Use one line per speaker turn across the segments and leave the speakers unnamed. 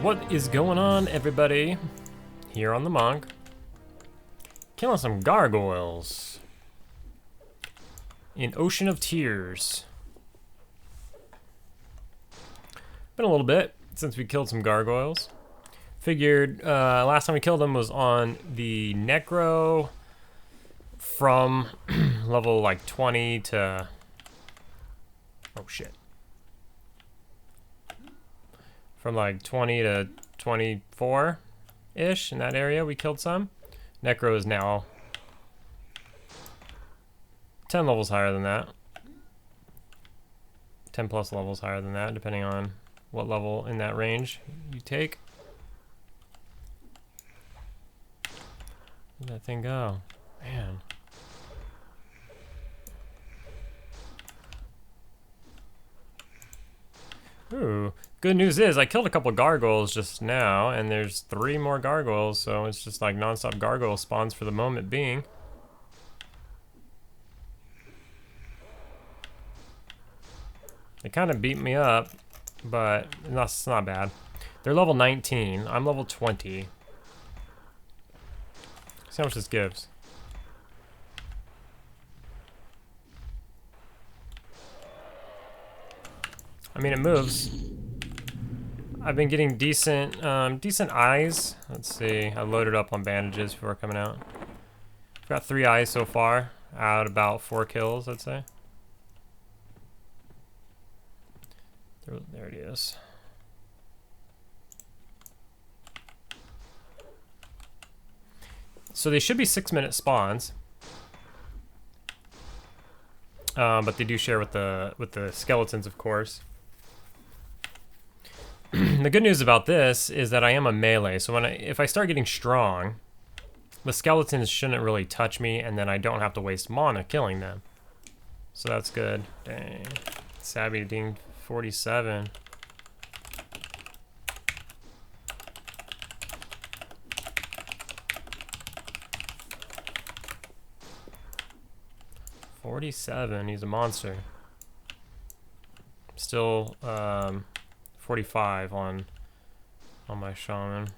What is going on, everybody? Here on the Monk. Killing some gargoyles. In Ocean of Tears. Been a little bit since we killed some gargoyles. Figured last time we killed them was on the Necro from level like 20 to... Oh shit. From like 20 to 24-ish in that area we killed some. Necro is now 10 levels higher than that. 10 plus levels higher than that, depending on what level in that range you take. Where'd that thing go? Man. Ooh. Good news is I killed a couple gargoyles just now, and there's 3 more gargoyles, so it's just like non-stop gargoyle spawns for the moment being. They kind of beat me up, but it's not bad. They're level 19. I'm level 20. See how much this gives. I mean, it moves. I've been getting decent eyes. Let's see. I loaded up on bandages before coming out. I've got 3 eyes so far, out about 4 kills, I'd say. There it is. So they should be 6-minute spawns, but they do share with the skeletons, of course. The good news about this is that I am a melee, so if I start getting strong, the skeletons shouldn't really touch me, and then I don't have to waste mana killing them. So that's good. Dang. Savvy Ding 47. He's a monster. Still 45 on my shaman.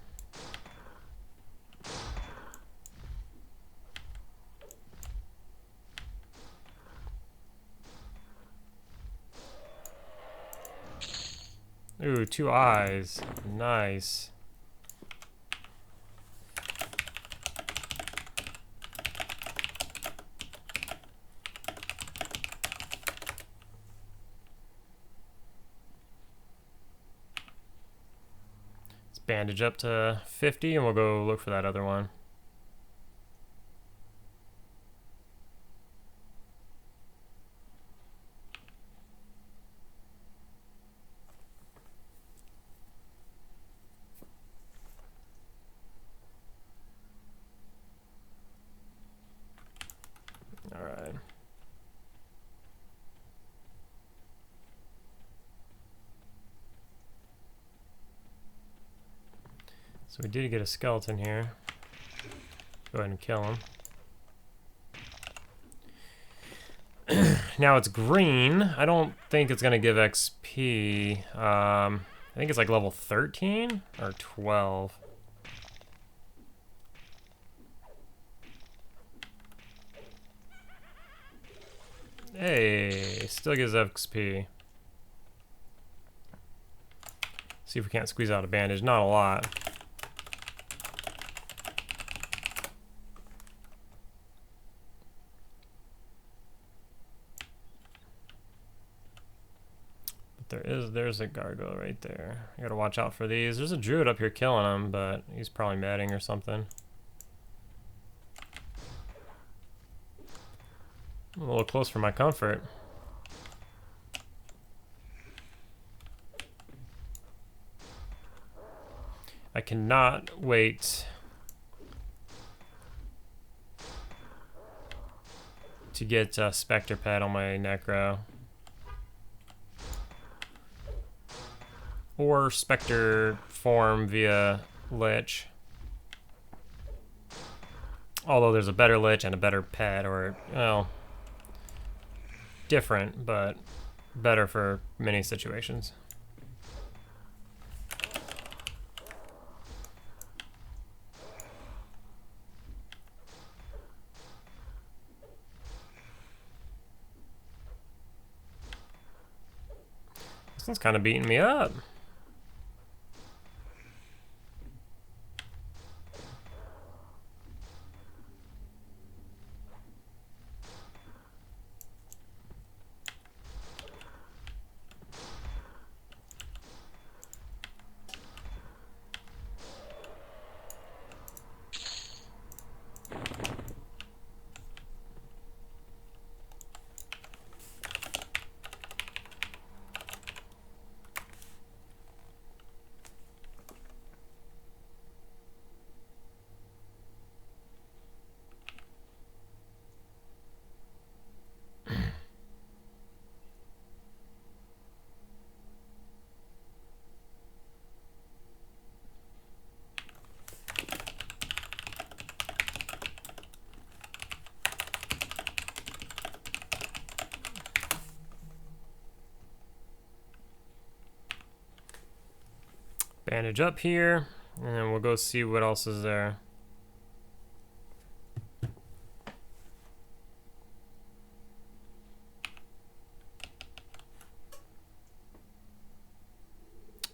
Ooh, 2 eyes. Nice. Bandage up to 50 and we'll go look for that other one. All right. So we did get a skeleton here. Go ahead and kill him. Now it's green. I don't think it's gonna give XP. I think it's like level 13 or 12. Hey, still gives XP. See if we can't squeeze out a bandage. Not a lot. There's a gargoyle right there. I gotta watch out for these. There's a druid up here killing him, but he's probably medding or something. I'm a little close for my comfort. I cannot wait to get Spectre Pet on my Necro. Or Spectre form via Lich. Although there's a better Lich and a better pet, or, well, different, but better for many situations. This one's kind of beating me up. Bandage up here, and then we'll go see what else is there.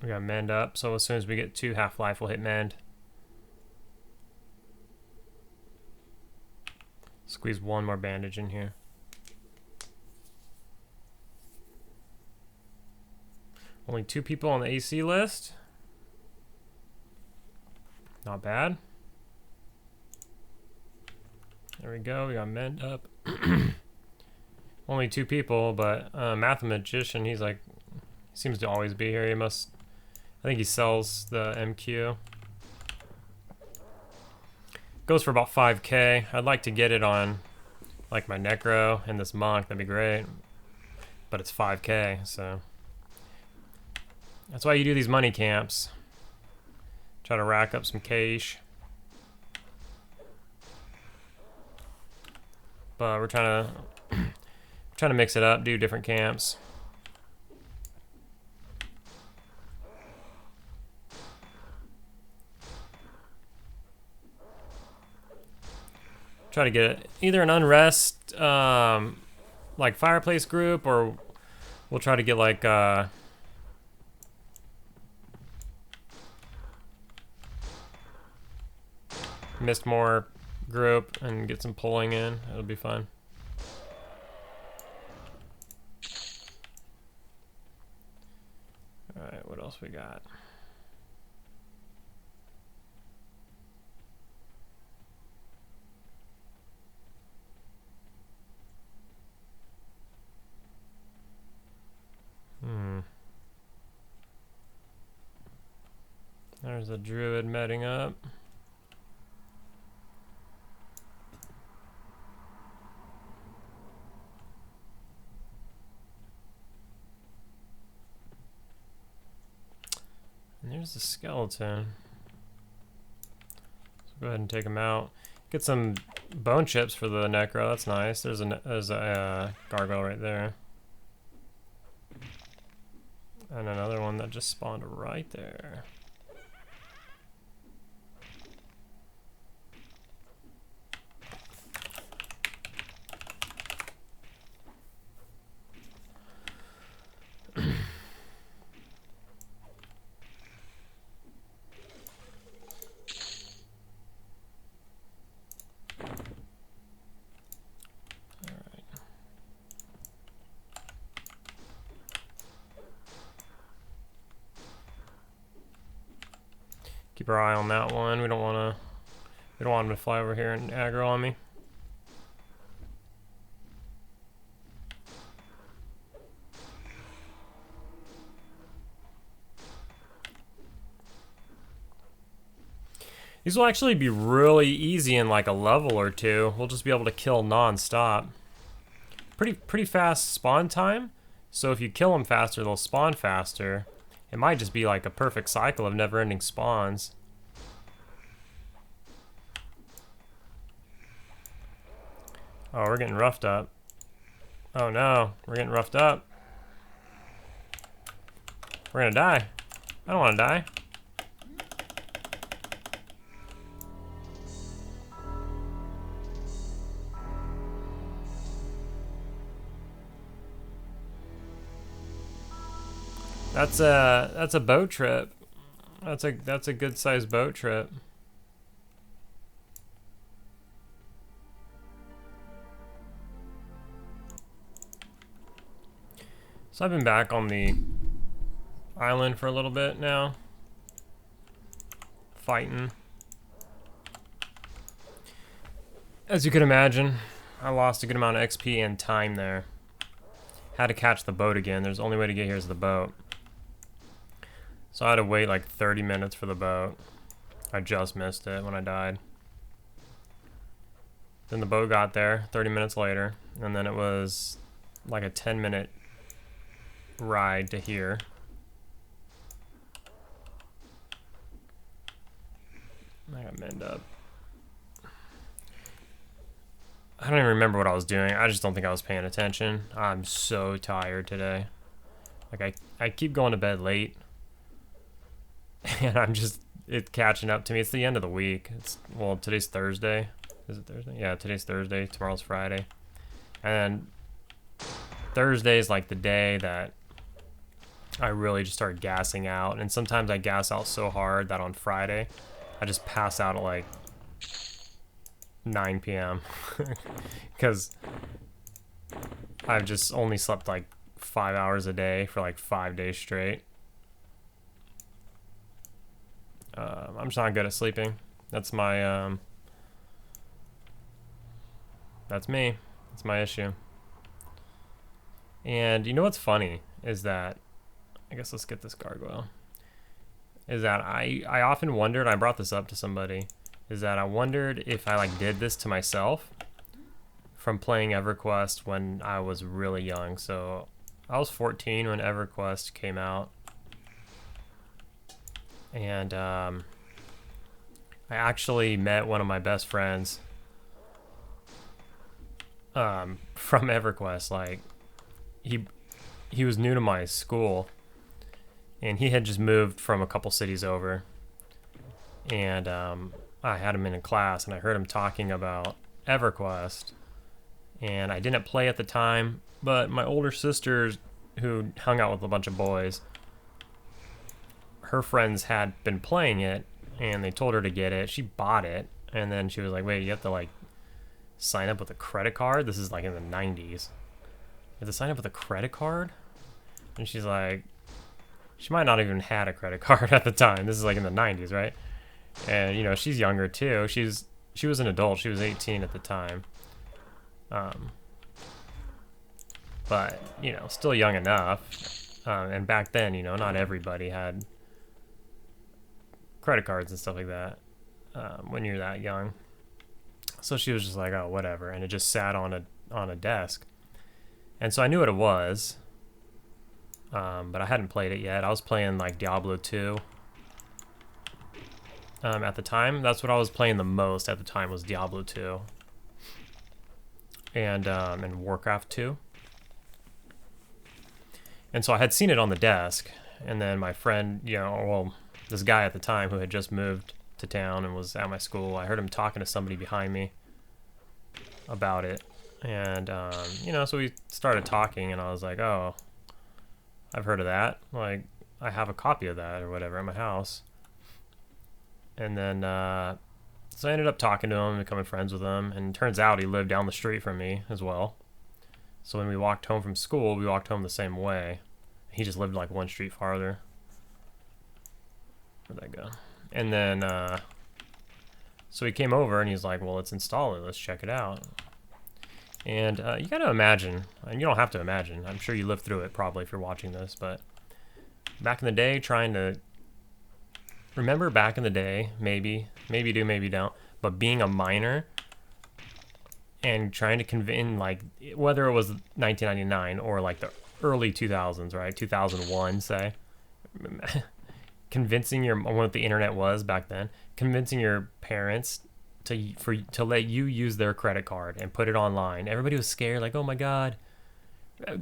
We got mend up, so as soon as we get 2 half-life, we'll hit mend. Squeeze 1 more bandage in here. Only 2 people on the AC list. Not bad. There we go, we got mend up. Only 2 people, but mathematician, he's like, seems to always be here. He must, I think he sells the MQ. Goes for about 5k. I'd like to get it on like my Necro and this Monk, that'd be great. But it's 5k, so. That's why you do these money camps. Try to rack up some cash. But we're trying to mix it up, do different camps. Try to get either an unrest like fireplace group, or we'll try to get like Mistmore group and get some pulling in. It'll be fun. Alright, what else we got? There's a druid medding up. And there's the skeleton. So go ahead and take him out. Get some bone chips for the Necro. That's nice. There's a gargoyle right there. And another one that just spawned right there. Keep our eye on that one. We don't want him to fly over here and aggro on me. These will actually be really easy in like a level or 2. We'll just be able to kill non-stop. Pretty fast spawn time. So if you kill them faster, they'll spawn faster. It might just be like a perfect cycle of never-ending spawns. Oh, we're getting roughed up. Oh no, we're getting roughed up. We're gonna die. I don't want to die. That's a boat trip. That's a good sized boat trip. So I've been back on the island for a little bit now, fighting. As you can imagine, I lost a good amount of XP and time there. Had to catch the boat again. There's the only way to get here is the boat. So I had to wait like 30 minutes for the boat. I just missed it when I died. Then the boat got there 30 minutes later, and then it was like a 10-minute ride to here. I got manned up. I don't even remember what I was doing. I just don't think I was paying attention. I'm so tired today. Like I keep going to bed late. And it's catching up to me. It's the end of the week. Well, today's Thursday. Is it Thursday? Yeah, today's Thursday. Tomorrow's Friday. And Thursday is like the day that I really just start gassing out. And sometimes I gas out so hard that on Friday, I just pass out at like 9 p.m. because I've just only slept like 5 hours a day for like 5 days straight. I'm just not good at sleeping. That's my that's me. That's my issue. And you know what's funny is that, I guess let's get this gargoyle, is that I often wondered, I brought this up to somebody, is that I wondered if I like did this to myself from playing EverQuest when I was really young. So I was 14 when EverQuest came out. And I actually met one of my best friends from EverQuest. Like he was new to my school, and he had just moved from a couple cities over. And I had him in a class, and I heard him talking about EverQuest. And I didn't play at the time, but my older sister, who hung out with a bunch of boys, her friends had been playing it, and they told her to get it. She bought it, and then she was like, wait, you have to like sign up with a credit card? This is like in the 90s. You have to sign up with a credit card? And she's like, she might not even had a credit card at the time. This is like in the 90s, right? And you know, she's younger too. She was an adult. She was 18 at the time. But you know, still young enough. And back then, you know, not everybody had credit cards and stuff like that when you're that young. So she was just like, oh, whatever, and it just sat on a desk. And so I knew what it was, but I hadn't played it yet. I was playing like Diablo 2 at the time. That's what I was playing the most at the time, was Diablo 2 and Warcraft 2. And so I had seen it on the desk, and then my friend, you know, well, this guy at the time who had just moved to town and was at my school, I heard him talking to somebody behind me about it. And, you know, so we started talking, and I was like, oh, I've heard of that. Like, I have a copy of that or whatever at my house. And then, so I ended up talking to him, becoming friends with him, and it turns out he lived down the street from me as well. So when we walked home from school, we walked home the same way. He just lived like one street farther. Where'd that go? And then, so he came over and he's like, well, let's install it. Let's check it out. And you got to imagine, and you don't have to imagine, I'm sure you lived through it probably if you're watching this, but back in the day, trying to remember back in the day, maybe you do, maybe you don't, but being a minor and trying to convince, like, whether it was 1999 or like the early 2000s, right? 2001, say. Convincing what the internet was back then, convincing your parents to let you use their credit card and put it online. Everybody was scared, like, oh my god.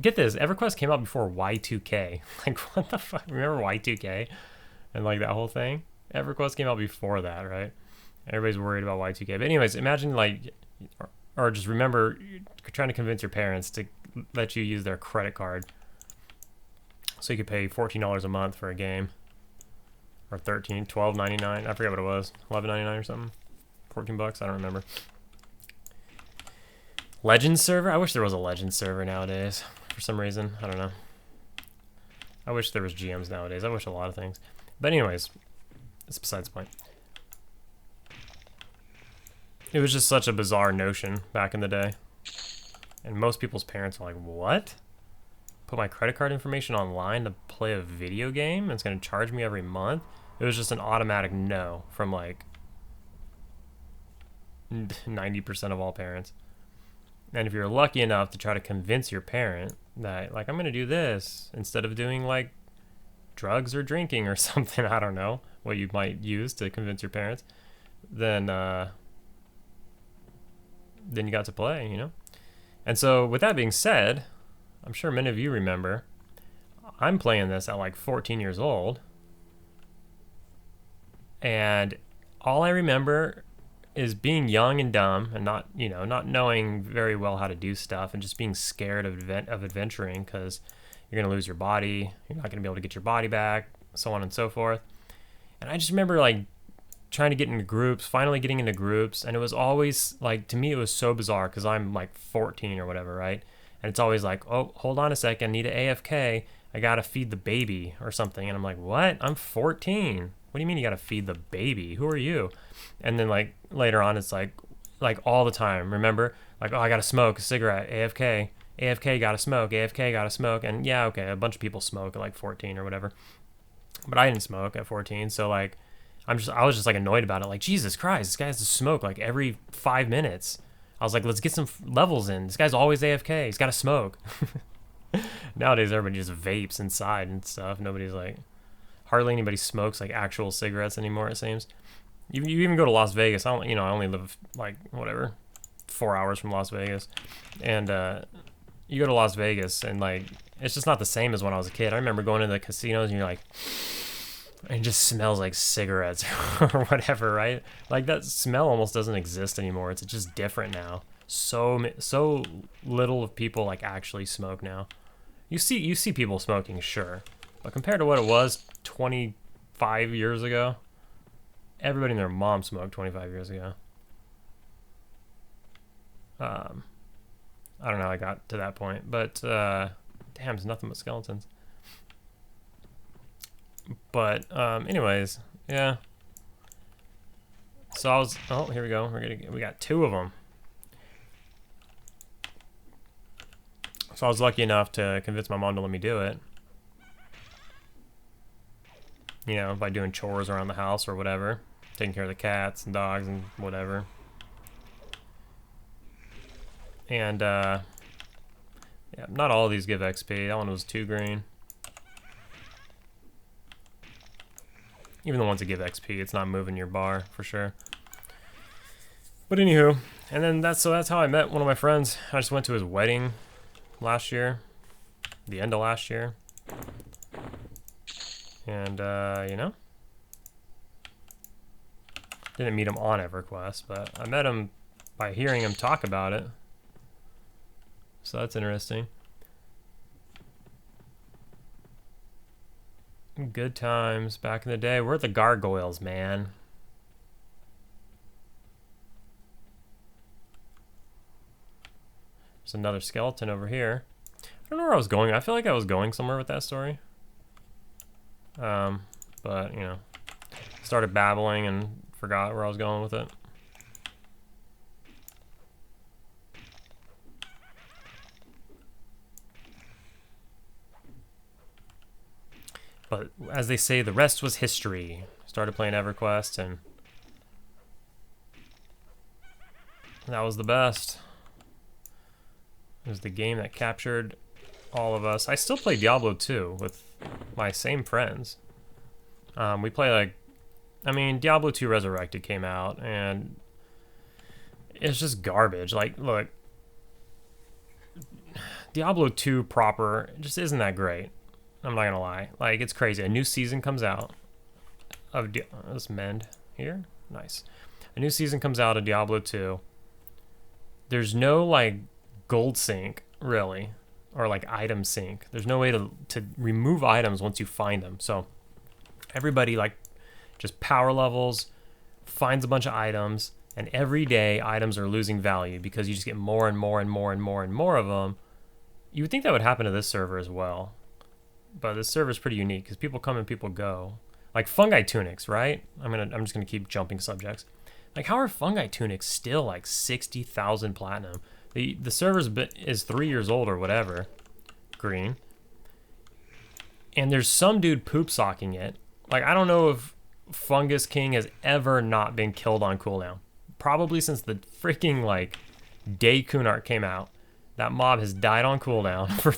Get this, EverQuest came out before Y2K. Like, what the fuck? Remember Y2K? And like that whole thing? EverQuest came out before that, right? Everybody's worried about Y2K. But anyways, imagine like, or just remember trying to convince your parents to let you use their credit card. So you could pay $14 a month for a game. Or 13, $12.99. I forget what it was. $11.99 or something. 14 bucks, I don't remember. Legends server? I wish there was a Legends server nowadays. For some reason. I don't know. I wish there was GMs nowadays. I wish a lot of things. But anyways, it's besides the point. It was just such a bizarre notion back in the day. And most people's parents are like, what? Put my credit card information online to play a video game and it's going to charge me every month? It was just an automatic no from like 90% of all parents. And if you're lucky enough to try to convince your parent that, like, I'm going to do this instead of doing like drugs or drinking or something, I don't know what you might use to convince your parents, then you got to play, you know? And so with that being said, I'm sure many of you remember, I'm playing this at like 14 years old. And all I remember is being young and dumb and not, you know, not knowing very well how to do stuff and just being scared of adventuring because you're going to lose your body. You're not going to be able to get your body back, so on and so forth. And I just remember like trying to get into groups, finally getting into groups. And it was always like, to me, it was so bizarre because I'm like 14 or whatever, right? And it's always like, oh, hold on a second, I need an AFK. I got to feed the baby or something. And I'm like, what? I'm 14. What do you mean you got to feed the baby? Who are you? And then like later on, it's like all the time. Remember? Like, oh, I got to smoke a cigarette. AFK. AFK got to smoke. AFK got to smoke. And yeah, okay, a bunch of people smoke at like 14 or whatever. But I didn't smoke at 14. So like, I was just like annoyed about it. Like, Jesus Christ, this guy has to smoke like every 5 minutes. I was like, let's get some levels in. This guy's always AFK. He's got to smoke. Nowadays, everybody just vapes inside and stuff. Nobody's like, hardly anybody smokes like actual cigarettes anymore, it seems. You even go to Las Vegas. I only live like, whatever, 4 hours from Las Vegas. And you go to Las Vegas and like, it's just not the same as when I was a kid. I remember going to the casinos and you're like, it just smells like cigarettes or whatever, right? Like that smell almost doesn't exist anymore. It's just different now. So little of people like actually smoke now. You see people smoking, sure, but compared to what it was 25 years ago, everybody and their mom smoked 25 years ago. I don't know how I got to that point, but damn, it's nothing but skeletons. But anyways, yeah. So here we go. We got 2 of them. So I was lucky enough to convince my mom to let me do it. You know, by doing chores around the house or whatever, taking care of the cats and dogs and whatever. And yeah, not all of these give XP. That one was 2 green. Even the ones that give XP, it's not moving your bar for sure. But anywho, and then that's how I met one of my friends. I just went to his wedding last year, the end of last year. And you know, didn't meet him on EverQuest, but I met him by hearing him talk about it. So that's interesting. Good times back in the day. We're the Gargoyles, man. There's another skeleton over here. I don't know where I was going. I feel like I was going somewhere with that story. But, you know, started babbling and forgot where I was going with it. But as they say, the rest was history. Started playing EverQuest, and that was the best. It was the game that captured all of us. I still play Diablo 2 with my same friends. We play like, I mean, Diablo 2 Resurrected came out, and it's just garbage. Like, look, Diablo 2 proper just isn't that great. I'm not gonna lie. Like, it's crazy. A new season comes out of let's mend here. Nice. A new season comes out of Diablo 2. There's no like gold sync really or like item sync. There's no way to remove items once you find them. So everybody like just power levels, finds a bunch of items, and every day items are losing value because you just get more and more and more and more and more of them. You would think that would happen to this server as well, but this server is pretty unique because people come and people go. Like fungi tunics, right? I'm just gonna keep jumping subjects. Like, how are fungi tunics still like 60,000 platinum? The server is 3 years old or whatever. Green. And there's some dude poop socking it. Like, I don't know if Fungus King has ever not been killed on cooldown. Probably since the freaking like day Kunark came out. That mob has died on cooldown for,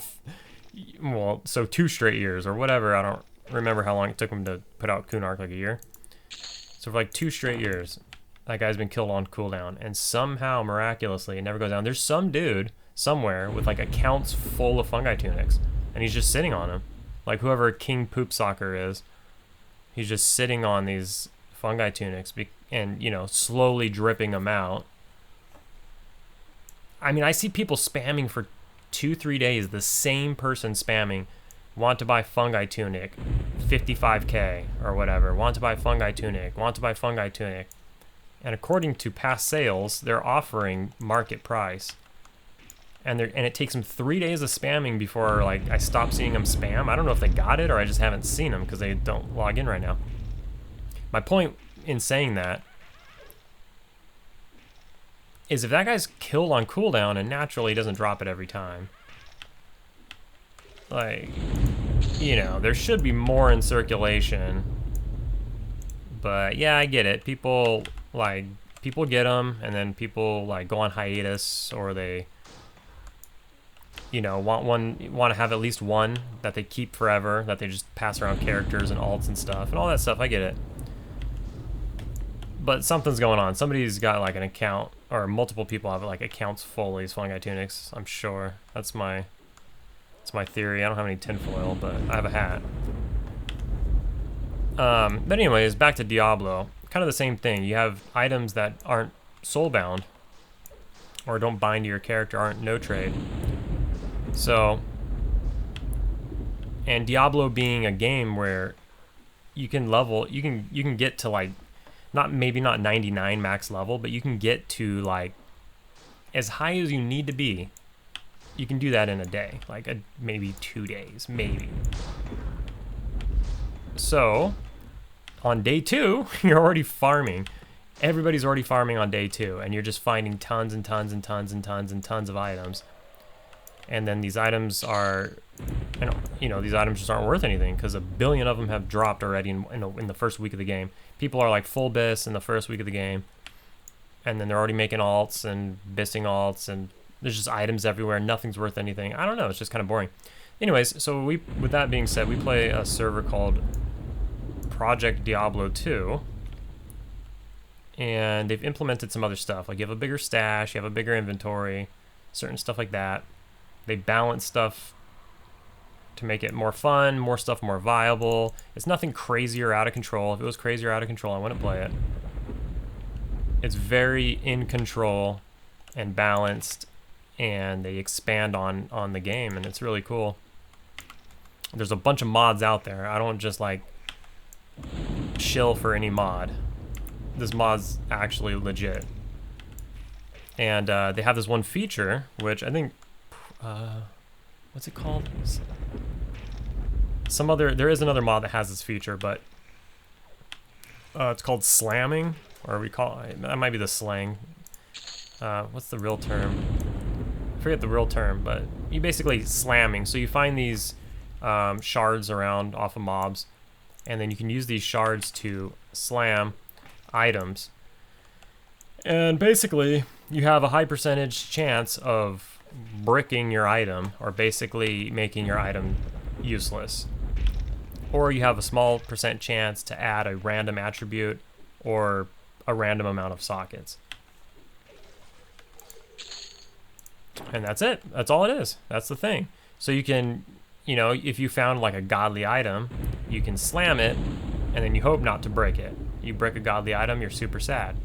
well, so 2 straight years or whatever. I don't remember how long it took him to put out Kunark, like a year. So for like 2 straight years, that guy's been killed on cooldown, and somehow, miraculously, it never goes down. There's some dude somewhere with like accounts full of fungi tunics, and he's just sitting on them. Like whoever King Poop Soccer is, he's just sitting on these fungi tunics and, you know, slowly dripping them out. I mean, I see people spamming for 2-3 days, the same person spamming, want to buy fungi tunic, 55k or whatever, want to buy fungi tunic, want to buy fungi tunic. And according to past sales, they're offering market price. And it takes them 3 days of spamming before like I stop seeing them spam. I don't know if they got it or I just haven't seen them because they don't log in right now. My point in saying that is if that guy's killed on cooldown and naturally doesn't drop it every time, like, you know, there should be more in circulation. But yeah, I get it. People get them, and then people like go on hiatus, or they, you know, want to have at least one that they keep forever, that they just pass around characters and alts and stuff and all that stuff. I get it. But something's going on. Somebody's got like an account, or multiple people have like accounts full of these fungi tunics. I'm sure. That's my theory. I don't have any tinfoil, but I have a hat. But anyways, back to Diablo. Kind of the same thing. You have items that aren't soulbound or don't bind to your character, aren't no trade. So, and Diablo being a game where you can level, you can get to like, maybe not 99 max level, but you can get to like as high as you need to be. You can do that in a day, like maybe 2 days, maybe. So, on day 2, you're already farming. Everybody's already farming on day 2, and you're just finding tons and tons and tons and tons and tons of items. And then these items are, you know, these items just aren't worth anything because 1 billion of them have dropped already in the first week of the game. People are like full bis in the first week of the game, and then they're already making alts and bissing alts, and there's just items everywhere. Nothing's worth anything. I don't know. It's just kind of boring. Anyways, so with that being said, we play a server called Project Diablo 2, and they've implemented some other stuff. Like you have a bigger stash, you have a bigger inventory, certain stuff like that. They balance stuff to make it more fun, more stuff more viable. It's nothing crazy or out of control. If it was crazy or out of control, I wouldn't play it. It's very in control and balanced, and they expand on the game, and it's really cool. There's a bunch of mods out there. I don't just like shill for any mod. This mod's actually legit. And they have this one feature, which I think, what's it called? There is another mod that has this feature, but it's called slamming, or we call it, that might be the slang. What's the real term? I forget the real term, but you basically slamming. So you find these shards around off of mobs, and then you can use these shards to slam items. And basically, you have a high percentage chance of bricking your item, or basically making your item useless. Or you have a small percent chance to add a random attribute or a random amount of sockets. And that's it. That's all it is. That's the thing. So you can, you know, if you found like a godly item, you can slam it, and then you hope not to break it. You break a godly item, you're super sad.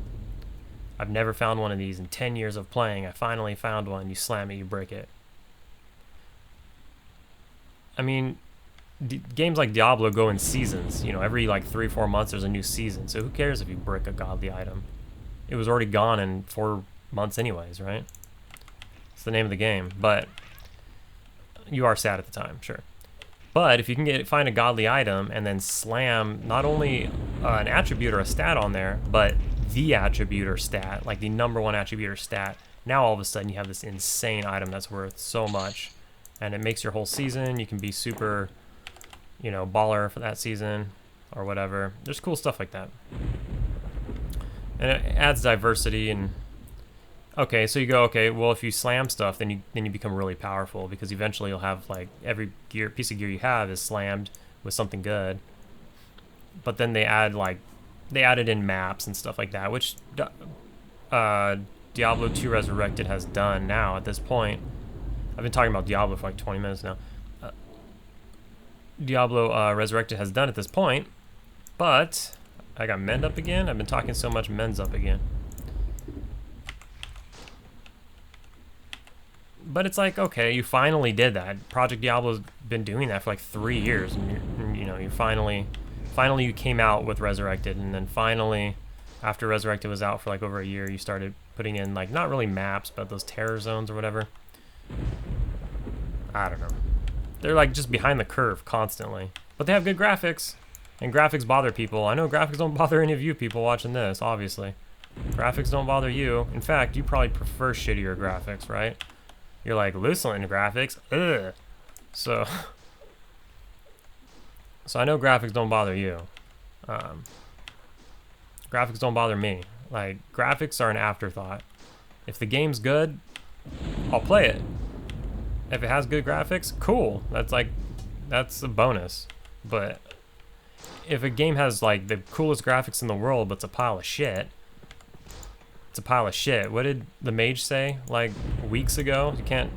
I've never found one of these in 10 years of playing. I finally found one. You slam it, you break it. I mean, games like Diablo go in seasons. You know, every like 3-4 months there's a new season. So who cares if you brick a godly item? It was already gone in 4 months anyways, right? It's the name of the game. But you are sad at the time, sure. But if you can find a godly item and then slam not only an attribute or a stat on there, but the attribute or stat, like the #1 attribute or stat, now all of a sudden you have this insane item that's worth so much. And it makes your whole season. You can be super, you know, baller for that season or whatever. There's cool stuff like that. And it adds diversity. And okay, so you go, okay, well, if you slam stuff, then you become really powerful, because eventually you'll have like every piece of gear you have is slammed with something good. But then they added in maps and stuff like that, which Diablo 2 Resurrected has done now at this point. I've been talking about Diablo for like 20 minutes now. Diablo Resurrected has done at this point, but I got mend up again. I've been talking so much, mend's up again. But it's like, okay, you finally did that. Project Diablo's been doing that for like 3 years, and you know, you finally you came out with Resurrected, and then finally, after Resurrected was out for like over a year, you started putting in like not really maps, but those terror zones or whatever. I don't know. They're like just behind the curve constantly, but they have good graphics, and graphics bother people. I know graphics don't bother any of you people watching this, obviously. Graphics don't bother you. In fact, you probably prefer shittier graphics, right? You're like, Lucian graphics, ugh. So I know graphics don't bother you. Graphics don't bother me. Like, graphics are an afterthought. If the game's good, I'll play it. If it has good graphics, cool. That's a bonus. But if a game has like the coolest graphics in the world, but it's a pile of shit, it's a pile of shit. What did the mage say like weeks ago? You can't,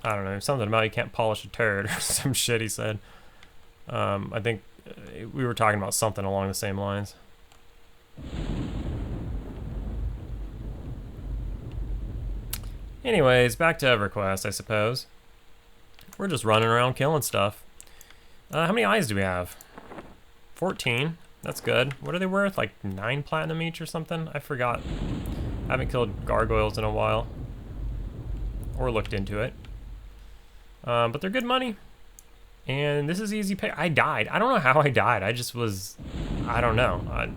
I don't know, something about you can't polish a turd or some shit he said. I think we were talking about something along the same lines. Anyways, back to EverQuest, I suppose. We're just running around killing stuff. How many eyes do we have? 14. That's good. What are they worth? Like 9 platinum each or something? I forgot. I haven't killed gargoyles in a while. Or looked into it. But they're good money. And this is easy pay. I died. I don't know how I died. I just was... I don't know. I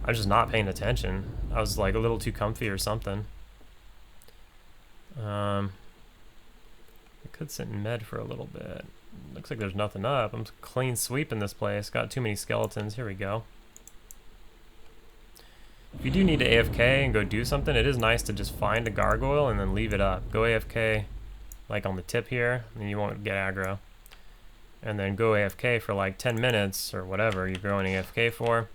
was just not paying attention. I was like a little too comfy or something. I could sit in med for a little bit. Looks like there's nothing up. I'm clean sweeping this place. Got too many skeletons. Here we go. If you do need to AFK and go do something, it is nice to just find a gargoyle and then leave it up. Go AFK like on the tip here, and you won't get aggro. And then go AFK for like 10 minutes or whatever you're going AFK for.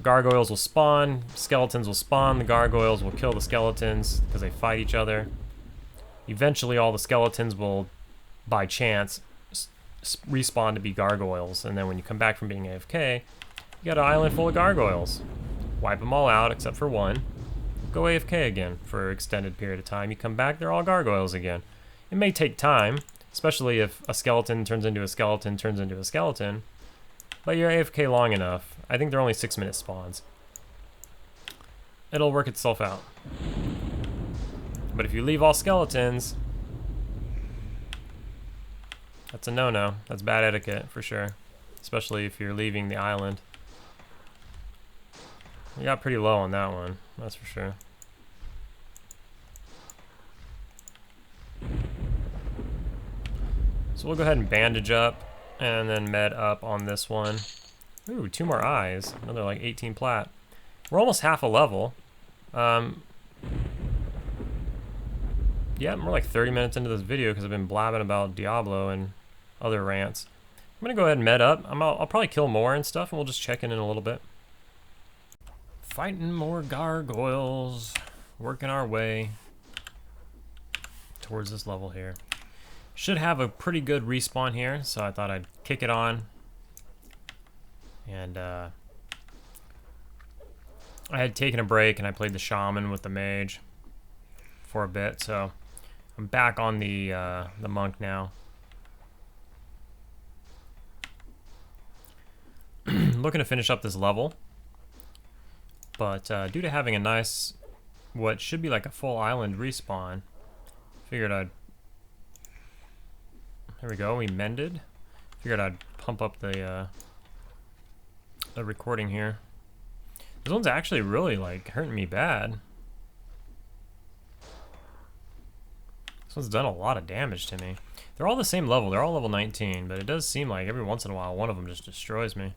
Gargoyles will spawn, skeletons will spawn, the gargoyles will kill the skeletons because they fight each other. Eventually all the skeletons will, by chance, respawn to be gargoyles, and then when you come back from being AFK, you got an island full of gargoyles. Wipe them all out except for one. Go AFK again for an extended period of time. You come back, they're all gargoyles again. It may take time, especially if a skeleton turns into a skeleton turns into a skeleton, but you're AFK long enough. I think they're only 6-minute spawns. It'll work itself out. But if you leave all skeletons, that's a no-no. That's bad etiquette for sure, especially if you're leaving the island. We got pretty low on that one, that's for sure. So we'll go ahead and bandage up and then med up on this one. Ooh, 2 more eyes. Another like 18 plat. We're almost half a level. Yeah, we're like 30 minutes into this video because I've been blabbing about Diablo and other rants. I'm gonna go ahead and med up. I'll probably kill more and stuff, and we'll just check in a little bit. Fighting more gargoyles. Working our way towards this level here. Should have a pretty good respawn here, so I thought I'd kick it on. And I had taken a break and I played the shaman with the mage for a bit, so I'm back on the monk now. Looking to finish up this level, but due to having a nice, what should be like a full island respawn, figured I'd. There we go. We mended. Figured I'd pump up the recording here. This one's actually really like hurting me bad. This one's done a lot of damage to me. They're all the same level. They're all level 19, but it does seem like every once in a while one of them just destroys me.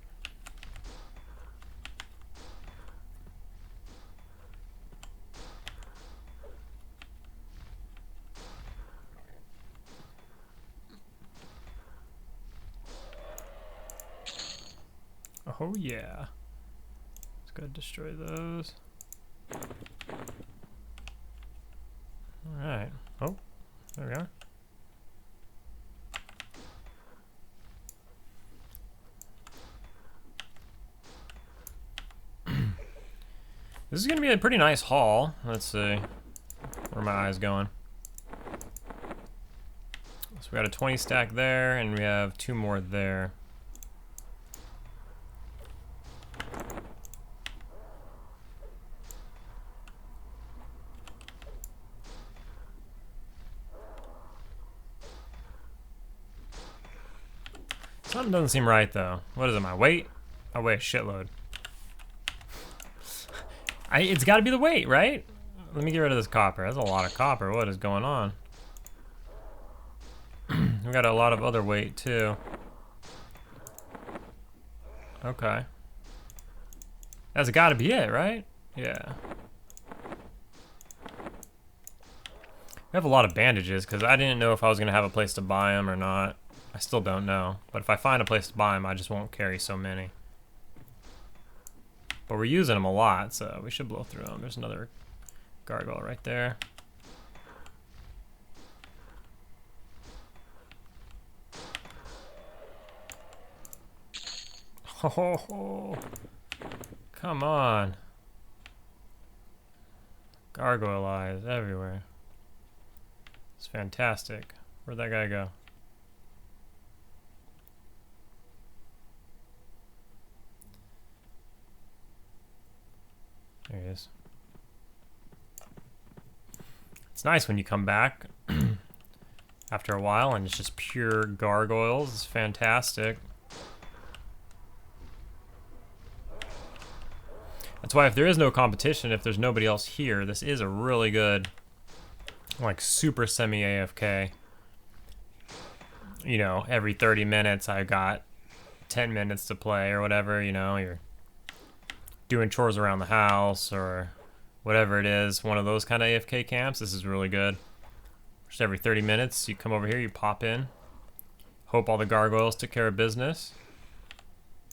Oh yeah. Let's go destroy those. Alright. Oh, there we are. This is going to be a pretty nice haul. Let's see. Where are my eyes going? So we got a 20 stack there, and we have 2 more there. Something doesn't seem right though. What is it, my weight? I weigh a shitload. It's gotta be the weight, right? Let me get rid of this copper. That's a lot of copper. What is going on? We got a lot of other weight too. Okay. That's gotta be it, right? Yeah. We have a lot of bandages because I didn't know if I was gonna have a place to buy them or not. I still don't know, but if I find a place to buy them, I just won't carry so many. But we're using them a lot, so we should blow through them. There's another gargoyle right there. Oh, come on. Gargoyle eyes everywhere. It's fantastic. Where'd that guy go? There he is. It's nice when you come back after a while and it's just pure gargoyles. It's fantastic. That's why if there is no competition, if there's nobody else here, this is a really good, like, super semi-AFK. You know, every 30 minutes I got 10 minutes to play or whatever, you know, you're doing chores around the house or whatever it is, one of those kind of AFK camps. This is really good. Just every 30 minutes, you come over here, you pop in, hope all the gargoyles took care of business,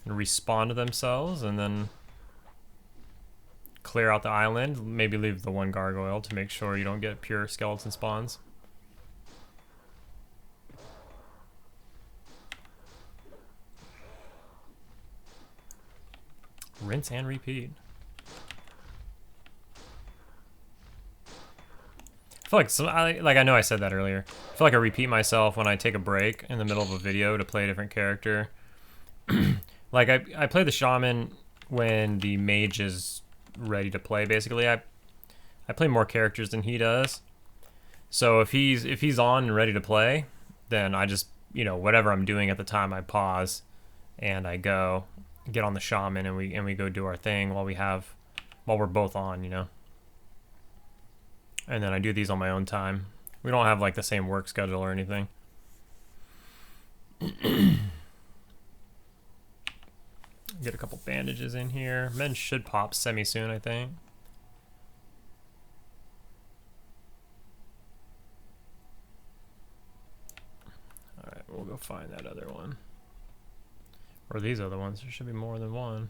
and respawn to themselves, and then clear out the island, maybe leave the one gargoyle to make sure you don't get pure skeleton spawns. Rinse and repeat. I feel like I know I said that earlier. I feel like I repeat myself when I take a break in the middle of a video to play a different character. Like I play the shaman when the mage is ready to play. Basically, I play more characters than he does. So if he's on and ready to play, then I just, you know, whatever I'm doing at the time, I pause and I go get on the shaman and we go do our thing while we're both on, you know. And then I do these on my own time. We don't have like the same work schedule or anything. Get a couple bandages in here. Men should pop semi soon, I think. Alright, we'll go find that other one. Or these other ones. There should be more than one.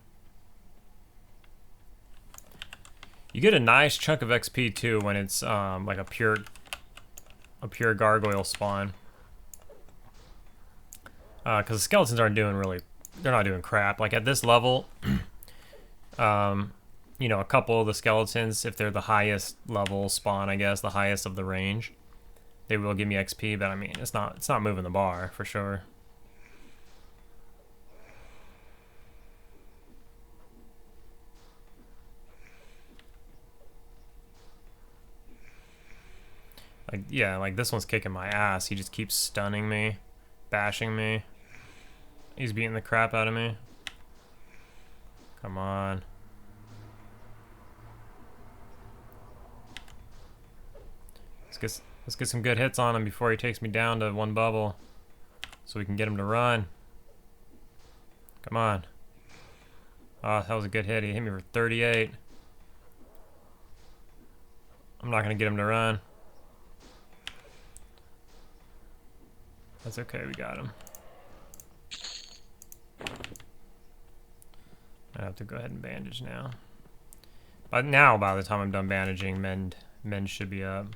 You get a nice chunk of XP too when it's like a pure gargoyle spawn. Because the skeletons aren't doing they're not doing crap. Like at this level, you know, a couple of the skeletons, if they're the highest level spawn, I guess, the highest of the range, They will give me XP, but I mean, it's not moving the bar for sure. Like, yeah, like this one's kicking my ass. He just keeps stunning me, bashing me. He's beating the crap out of me. Come on. Let's get some good hits on him before he takes me down to one bubble, so we can get him to run. Come on. Oh, that was a good hit. He hit me for 38. I'm not gonna get him to run. That's okay, we got him. I have to go ahead and bandage now. But now, by the time I'm done bandaging, mend should be up.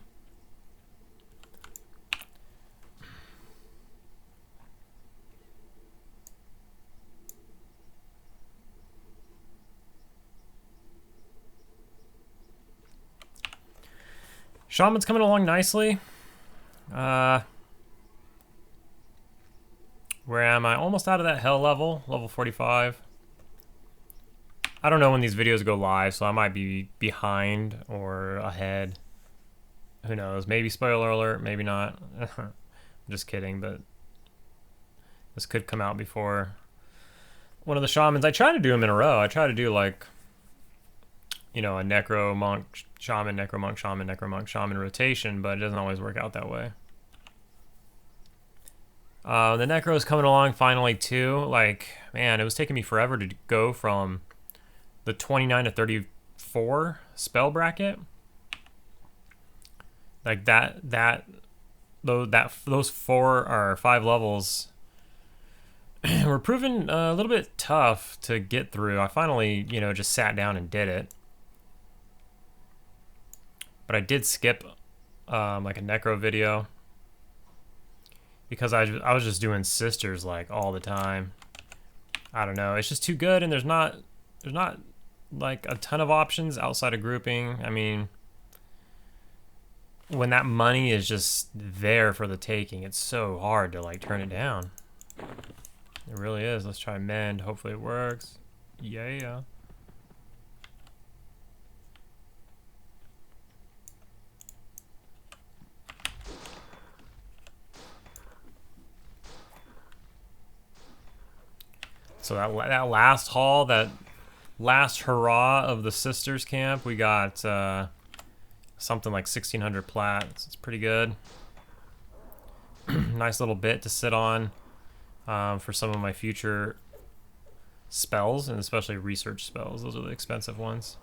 Shaman's coming along nicely. Where am I? Almost out of that hell level, level 45. I don't know when these videos go live, so I might be behind or ahead. Who knows? Maybe spoiler alert, maybe not. I'm just kidding, but this could come out before one of the shamans. I try to do them in a row. I try to do like, you know, a necro monk shaman, necro monk shaman, necro monk shaman rotation, but it doesn't always work out that way. The necro is coming along finally too. Like, man, it was taking me forever to go from the 29 to 34 spell bracket. Like those 4 or 5 levels were proven a little bit tough to get through. I finally, you know, just sat down and did it. But I did skip like a necro video because I was just doing sisters like all the time. I don't know, it's just too good, and there's not like a ton of options outside of grouping. I mean, when that money is just there for the taking, it's so hard to like turn it down. It really is. Let's try mend. Hopefully it works. Yeah. So that last haul, that last hurrah of the sisters camp, we got something like 1,600 plats. It's pretty good. Nice little bit to sit on for some of my future spells, and especially research spells. Those are the expensive ones.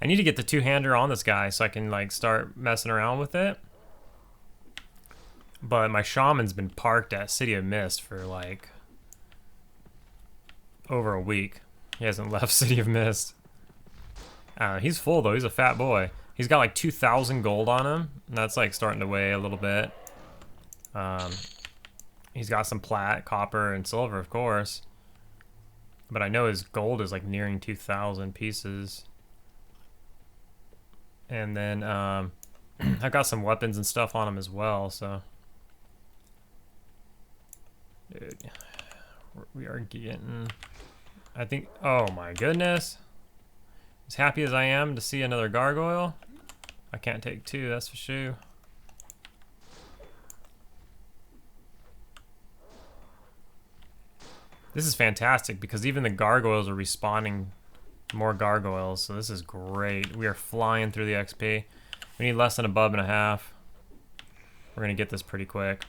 I need to get the two-hander on this guy so I can like start messing around with it. But my shaman's been parked at City of Mist for like over a week. He hasn't left City of Mist. He's full though. He's a fat boy. He's got like 2,000 gold on him, and that's like starting to weigh a little bit. He's got some plat, copper, and silver, of course. But I know his gold is like nearing 2,000 pieces. And then I've got some weapons and stuff on him as well, so. Dude, we are getting, I think, oh my goodness. As happy as I am to see another gargoyle, I can't take 2, that's for sure. This is fantastic because even the gargoyles are respawning more gargoyles, so this is great. We are flying through the XP. We need less than a bub and a half. We're gonna get this pretty quick.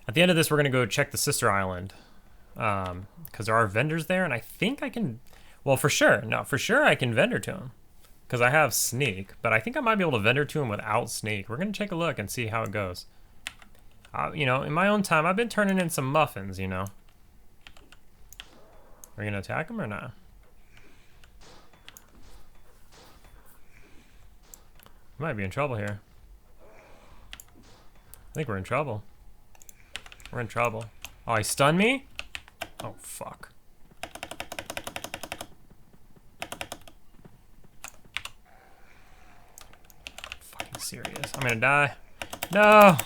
At the end of this, we're gonna go check the sister island because there are vendors there, and I think I can, well, for sure I can vendor to him because I have sneak, but I think I might be able to vendor to him without sneak. We're gonna take a look and see how it goes. You know, in my own time, I've been turning in some muffins, you know. Are you gonna attack him or not? We might be in trouble here. I think we're in trouble. We're in trouble. Oh, he stunned me? Oh, fuck. Fucking serious. I'm gonna die. No!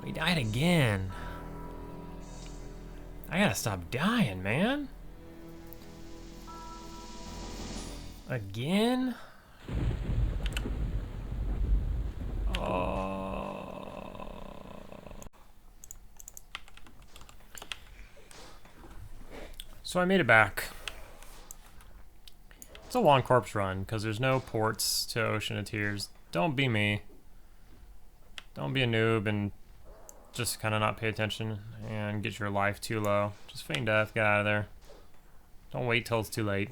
We died again. I gotta stop dying, man. Again? Oh. So I made it back. It's a long corpse run because there's no ports to Ocean of Tears. Don't be me. Don't be a noob and just kind of not pay attention and get your life too low. Just feign death, get out of there. Don't wait till it's too late.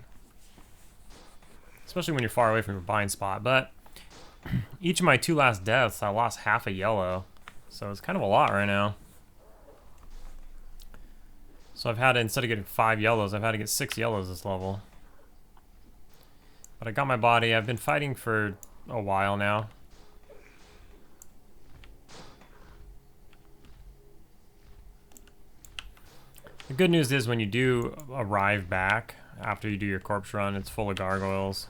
Especially when you're far away from your bind spot. But each of my 2 last deaths, I lost half a yellow. So it's kind of a lot right now. So I've had to, instead of getting 5 yellows, I've had to get 6 yellows this level. But I got my body. I've been fighting for a while now. The good news is when you do arrive back after you do your corpse run, it's full of gargoyles.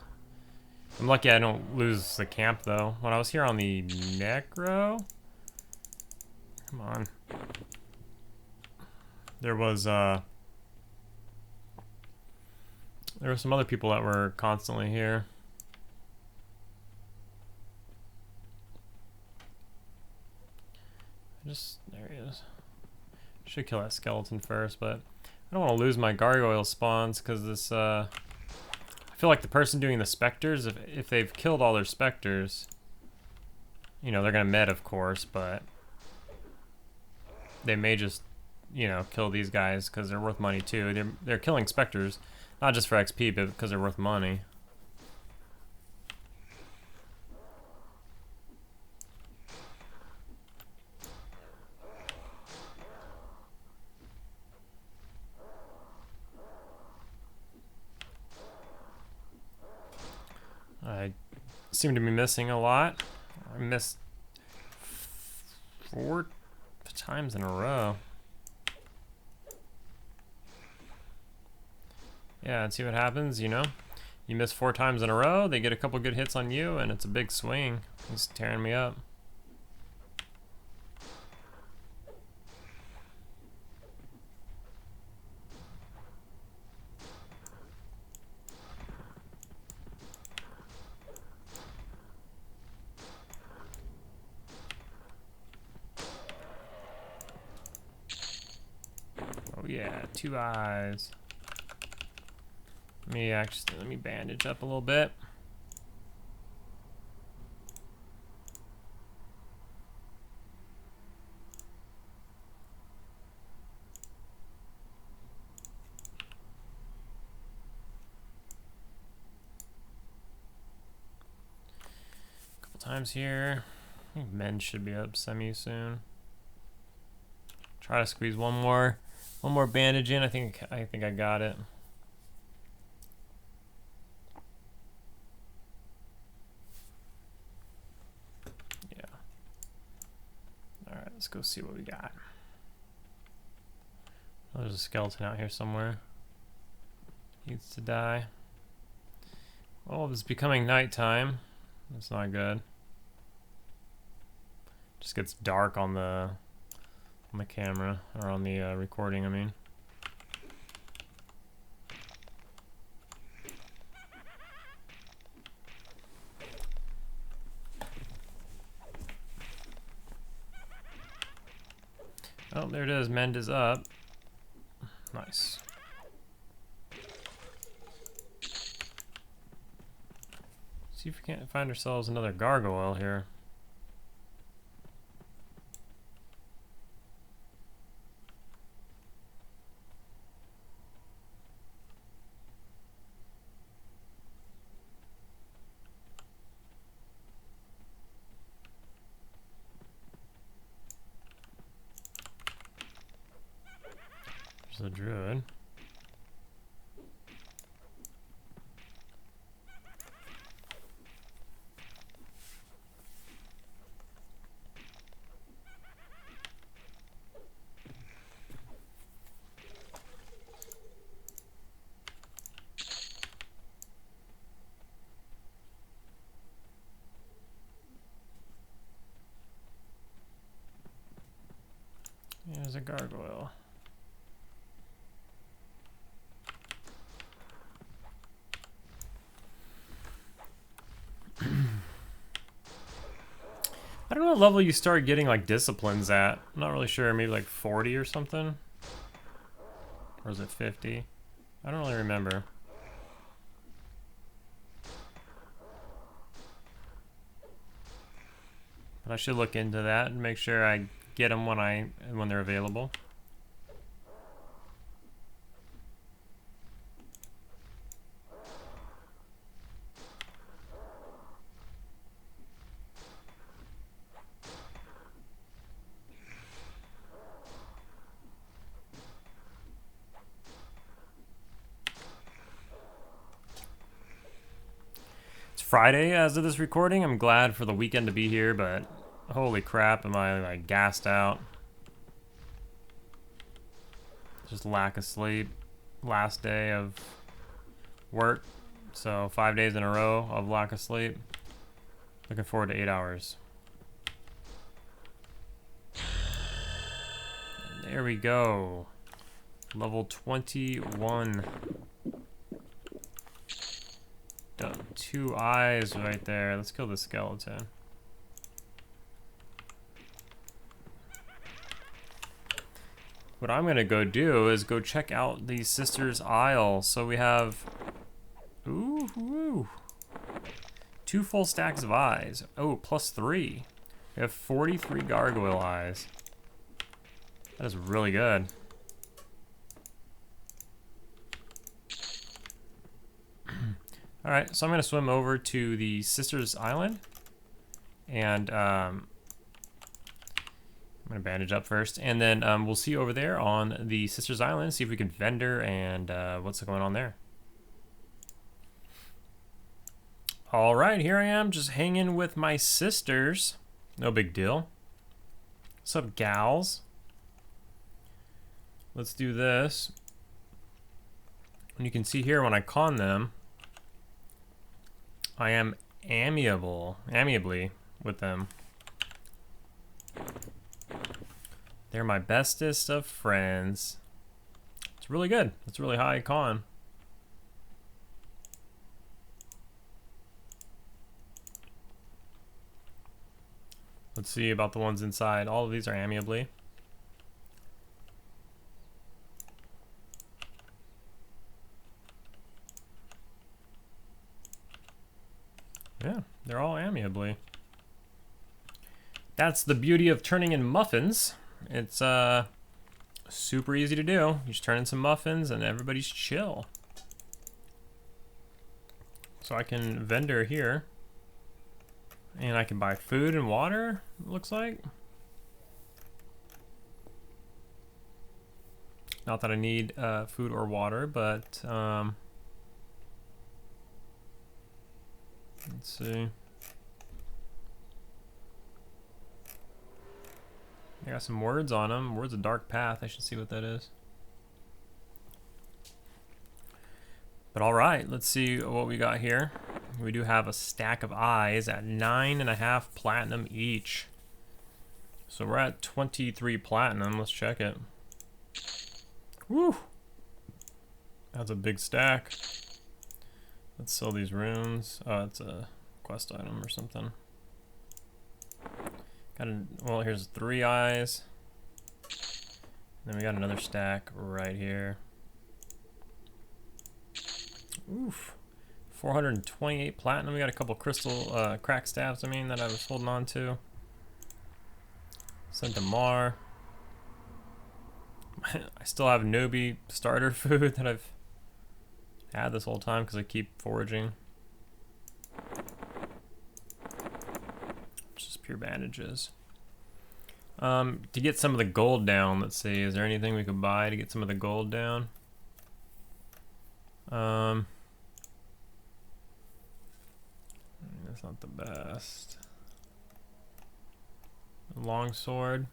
I'm lucky I don't lose the camp though. When I was here on the Necro, come on, there were some other people that were constantly here. There he is. Should kill that skeleton first, but I don't want to lose my gargoyle spawns because this, I feel like the person doing the specters, if they've killed all their specters, you know, they're going to med, of course, but they may just, you know, kill these guys because they're worth money too. They're killing specters, not just for XP, but because they're worth money. I seem to be missing a lot. I missed 4 times in a row. Yeah, and see what happens, you know? You miss 4 times in a row, they get a couple good hits on you, and it's a big swing. He's tearing me up. Oh yeah, 2 eyes. Let me bandage up a little bit. Couple times here. I think men should be up semi soon. Try to squeeze one more bandage in. I think I got it. Yeah. All right, let's go see what we got. Oh, there's a skeleton out here somewhere. Needs to die. Oh, it's becoming nighttime. That's not good. Just gets dark on the camera, or on the recording, I mean. Oh, there it is. Mend is up. Nice. See if we can't find ourselves another gargoyle here. There's a druid. There's a gargoyle. I don't know what level you start getting like disciplines at. I'm not really sure. Maybe like 40 or something? Or is it 50? I don't really remember. But I should look into that and make sure I get them when they're available. Friday as of this recording. I'm glad for the weekend to be here, but holy crap, am I like gassed out. Just lack of sleep. Last day of work, so 5 days in a row of lack of sleep. Looking forward to 8 hours. And there we go. Level 21. Done. 2 eyes right there. Let's kill the skeleton. What I'm gonna go do is go check out the Sisters Isle. So we have, ooh, 2 full stacks of eyes. Oh, +3. We have 43 gargoyle eyes. That is really good. All right, so I'm gonna swim over to the Sisters Island, and I'm gonna bandage up first, and then we'll see you over there on the Sisters Island, see if we can vendor and what's going on there. All right, here I am, just hanging with my sisters. No big deal. What's up, gals? Let's do this. And you can see here when I con them, I am amiably with them. They're my bestest of friends. It's really good. It's really high con. Let's see about the ones inside. All of these are amiably. Yeah, they're all amiably. That's the beauty of turning in muffins. It's super easy to do. You just turn in some muffins and everybody's chill. So I can vendor here. And I can buy food and water, it looks like. Not that I need food or water, but let's see. I got some words on them. Words of Dark Path. I should see what that is. But all right, let's see what we got here. We do have a stack of eyes at 9.5 platinum each. So we're at 23 platinum. Let's check it. Woo! That's a big stack. Let's sell these runes. Oh, it's a quest item or something. Well, here's 3 eyes. Then we got another stack right here. Oof. 428 platinum. We got a couple crystal crack staffs, that I was holding on to. Sent to Mar. I still have Nobi starter food that I've had this whole time because I keep foraging. It's just pure bandages. To get some of the gold down, let's see, is there anything we could buy to get some of the gold down? That's not the best. Longsword.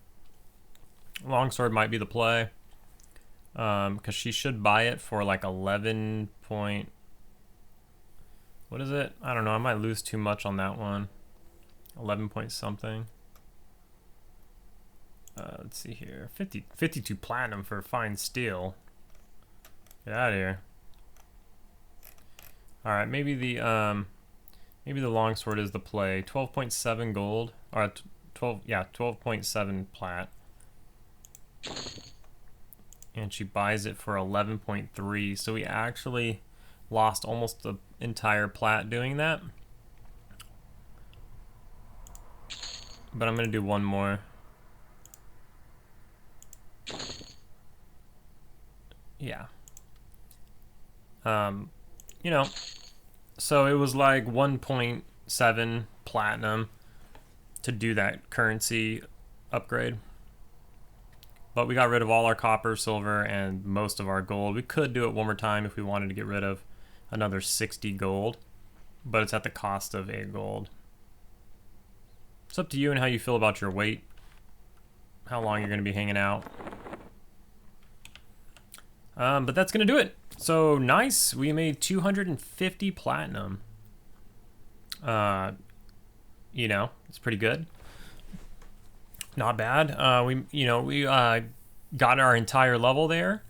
Longsword might be the play. Because she should buy it for like 11 point... What is it? I don't know. I might lose too much on that one. 11 point something. Let's see here. 52 platinum for fine steel. Get out of here. All right, maybe the longsword is the play. 12.7 gold, or 12.7 plat. And she buys it for 11.3. So we actually lost almost the entire plat doing that. But I'm gonna do one more. Yeah. You know, so it was like 1.7 platinum to do that currency upgrade. But we got rid of all our copper, silver, and most of our gold. We could do it one more time if we wanted to get rid of another 60 gold, but it's at the cost of 8 gold. It's up to you and how you feel about your weight, how long you're going to be hanging out. But that's going to do it. So nice. We made 250 platinum. You know, it's pretty good. Not bad. We got our entire level there.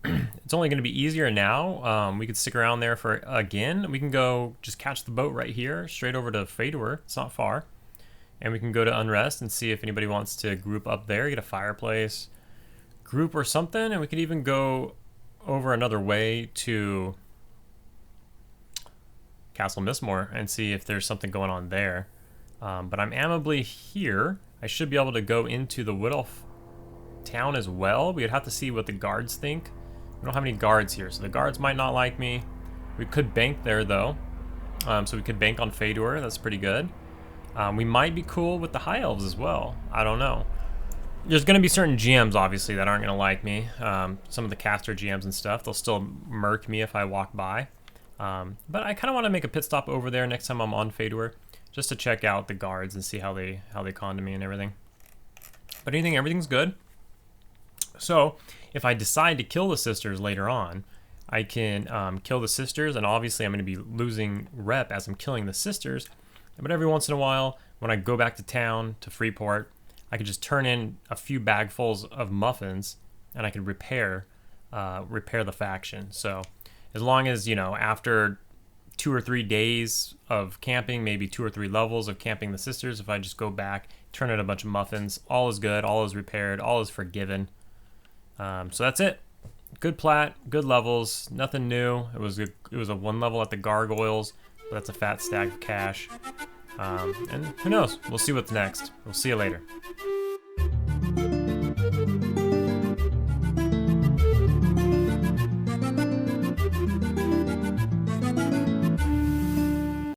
It's only going to be easier now. We could stick around there for again. We can go just catch the boat right here, straight over to Fedor. It's not far. And we can go to Unrest and see if anybody wants to group up there, get a fireplace group or something. And we could even go over another way to Castle Mistmore and see if there's something going on there. But I'm amicably here. I should be able to go into the Wood Elf town as well. We'd have to see what the guards think. We don't have any guards here, so the guards might not like me. We could bank there though. So we could bank on Fedor. That's pretty good. We might be cool with the High Elves as well. I don't know. There's going to be certain GMs, obviously, that aren't going to like me. Some of the caster GMs and stuff. They'll still murk me if I walk by. But I kind of want to make a pit stop over there next time I'm on Fedor, just to check out the guards and see how they con to me and everything. But everything's good. So if I decide to kill the sisters later on, I can kill the sisters, and obviously I'm going to be losing rep as I'm killing the sisters. But every once in a while, when I go back to town, to Freeport, I could just turn in a few bagfuls of muffins, and I could repair the faction. So as long as, after 2 or 3 days of camping, maybe 2 or 3 levels of camping the sisters, if I just go back, turn in a bunch of muffins, all is good, all is repaired, all is forgiven. So that's it. Good plat, good levels, nothing new. It was a 1 level at the Gargoyles, but that's a fat stack of cash. And who knows? We'll see what's next. We'll see you later.